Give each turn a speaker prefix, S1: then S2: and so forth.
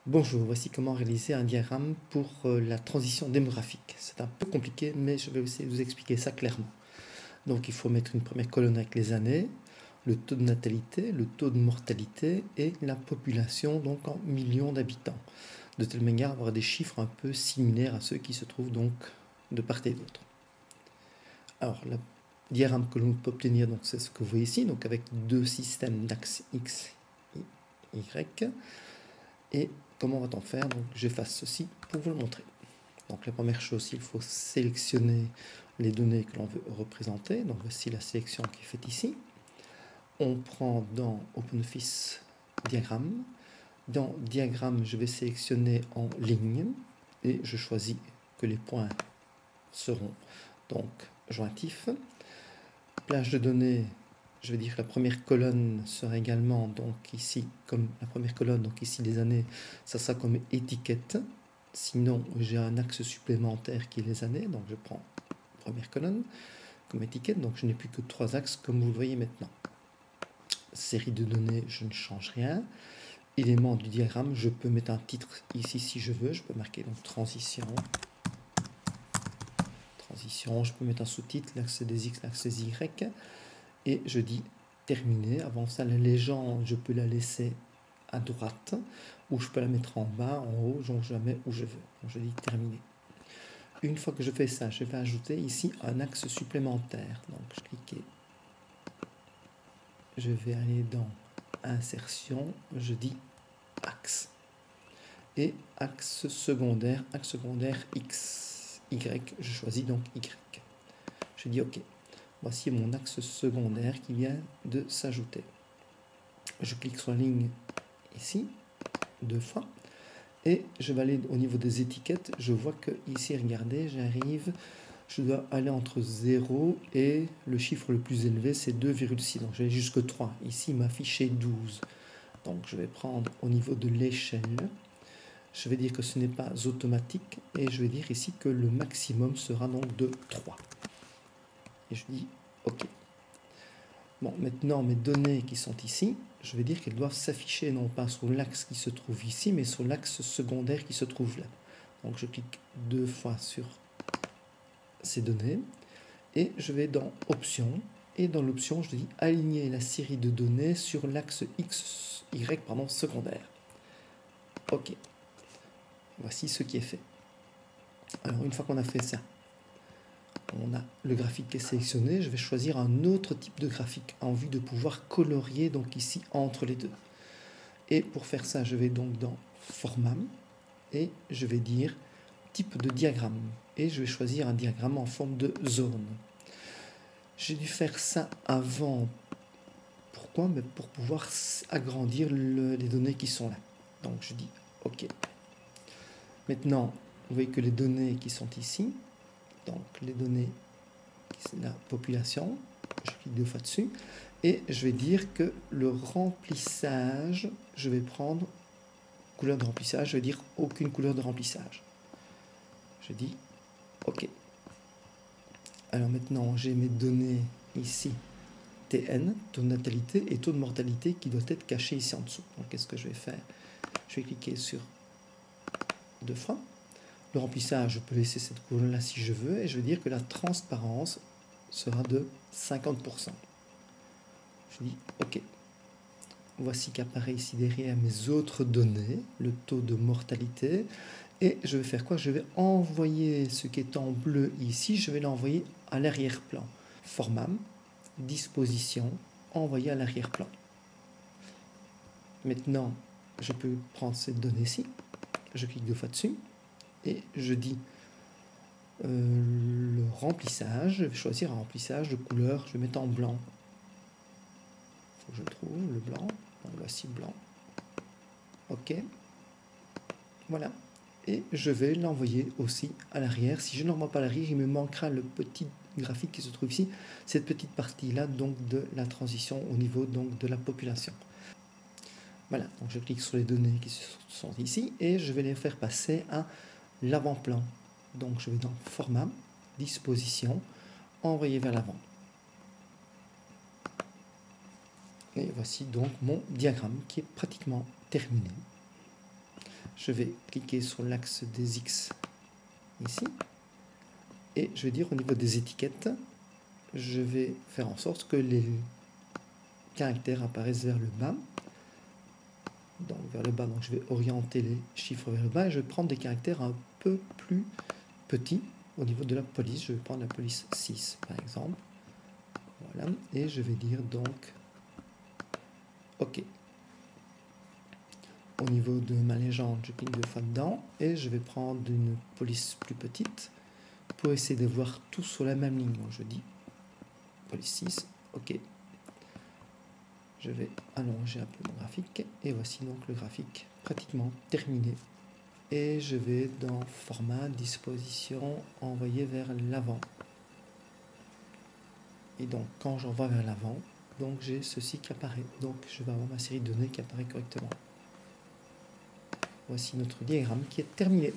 S1: Bonjour, voici comment réaliser un diagramme pour la transition démographique. C'est un peu compliqué, mais je vais essayer de vous expliquer ça clairement. Donc il faut mettre une première colonne avec les années, le taux de natalité, le taux de mortalité et la population, donc en millions d'habitants. De telle manière à avoir des chiffres un peu similaires à ceux qui se trouvent donc de part et d'autre. Alors le diagramme que l'on peut obtenir, donc c'est ce que vous voyez ici, donc avec deux systèmes d'axes X, Y. Et comment va-t-on faire? Donc j'efface ceci pour vous le montrer. Donc la première chose, il faut sélectionner les données que l'on veut représenter. Donc voici la sélection qui est faite ici. On prend dans OpenOffice Diagramme. Dans Diagramme, je vais sélectionner en ligne et je choisis que les points seront donc jointifs. Plage de données, je vais dire que la première colonne sera également donc ici comme la première colonne, donc ici les années, ça sera comme étiquette. Sinon, j'ai un axe supplémentaire qui est les années, donc je prends première colonne comme étiquette, donc je n'ai plus que 3 axes comme vous le voyez maintenant. Série de données, je ne change rien. Élément du diagramme, je peux mettre un titre ici si je veux, je peux marquer donc transition, je peux mettre un sous-titre, l'axe des X, l'axe des Y, et je dis terminé. Avant ça, la légende, je peux la laisser à droite, ou je peux la mettre en bas, en haut, donc je la mets où je veux. Donc je dis terminé. Une fois que je fais ça, je vais ajouter ici un axe supplémentaire. Donc je clique, je vais aller dans insertion, je dis axe. Et axe secondaire X, Y, je choisis donc Y. Je dis OK. Voici mon axe secondaire qui vient de s'ajouter. Je clique sur la ligne ici, 2 fois, et je vais aller au niveau des étiquettes. Je vois que ici, regardez, j'arrive, je dois aller entre 0 et le chiffre le plus élevé, c'est 2,6. Donc je vais jusque 3. Ici, il m'a affiché 12. Donc je vais prendre au niveau de l'échelle. Je vais dire que ce n'est pas automatique et je vais dire ici que le maximum sera donc de 3. Et je dis OK. Bon, maintenant mes données qui sont ici, je vais dire qu'elles doivent s'afficher non pas sur l'axe qui se trouve ici, mais sur l'axe secondaire qui se trouve là. Donc je clique 2 fois sur ces données et je vais dans Options. Et dans l'option, je dis aligner la série de données sur l'axe X, Y, secondaire. OK. Voici ce qui est fait. Alors une fois qu'on a fait ça, on a le graphique qui est sélectionné. Je vais choisir un autre type de graphique en vue de pouvoir colorier donc ici entre les deux. Et pour faire ça, je vais donc dans Format et je vais dire type de diagramme. Et je vais choisir un diagramme en forme de zone. J'ai dû faire ça avant. Pourquoi? Mais pour pouvoir agrandir les données qui sont là. Donc je dis OK. Maintenant, vous voyez que les données qui sont ici, donc les données, c'est la population, je clique 2 fois dessus, et je vais dire que le remplissage, je vais prendre couleur de remplissage, je vais dire aucune couleur de remplissage. Je dis OK. Alors maintenant, j'ai mes données ici, TN, taux de natalité et taux de mortalité qui doit être caché ici en dessous. Donc qu'est-ce que je vais faire? Je vais cliquer sur 2 fois. Le remplissage, je peux laisser cette couleur-là si je veux, et je vais dire que la transparence sera de 50%. Je dis OK. Voici qu'apparaît ici derrière mes autres données, le taux de mortalité, et je vais faire quoi? Je vais envoyer ce qui est en bleu ici, je vais l'envoyer à l'arrière-plan. Format, disposition, envoyer à l'arrière-plan. Maintenant, je peux prendre cette donnée-ci, je clique 2 fois dessus, et je dis le remplissage, je vais choisir un remplissage de couleur, je vais mettre en blanc. Il faut que je trouve le blanc, donc voici blanc. OK. Voilà. Et je vais l'envoyer aussi à l'arrière. Si je ne l'envoie pas à l'arrière, il me manquera le petit graphique qui se trouve ici, cette petite partie-là donc de la transition au niveau donc de la population. Voilà, donc je clique sur les données qui sont ici et je vais les faire passer à l'avant-plan. Donc je vais dans Format, Disposition, Envoyer vers l'avant. Et voici donc mon diagramme qui est pratiquement terminé. je vais cliquer sur l'axe des X ici. Et je vais dire au niveau des étiquettes, je vais faire en sorte que les caractères apparaissent vers le bas. Donc vers le bas, donc je vais orienter les chiffres vers le bas et je vais prendre des caractères un peu plus petits au niveau de la police. Je vais prendre la police 6 par exemple. Voilà, et je vais dire donc OK. Au niveau de ma légende, je clique 2 fois dedans et je vais prendre une police plus petite pour essayer de voir tout sur la même ligne. Donc je dis police 6, OK. Je vais allonger un peu mon graphique et voici donc le graphique pratiquement terminé. Et je vais dans format, disposition, envoyer vers l'avant. Et donc quand j'envoie vers l'avant, donc j'ai ceci qui apparaît. Donc je vais avoir ma série de données qui apparaît correctement. Voici notre diagramme qui est terminé.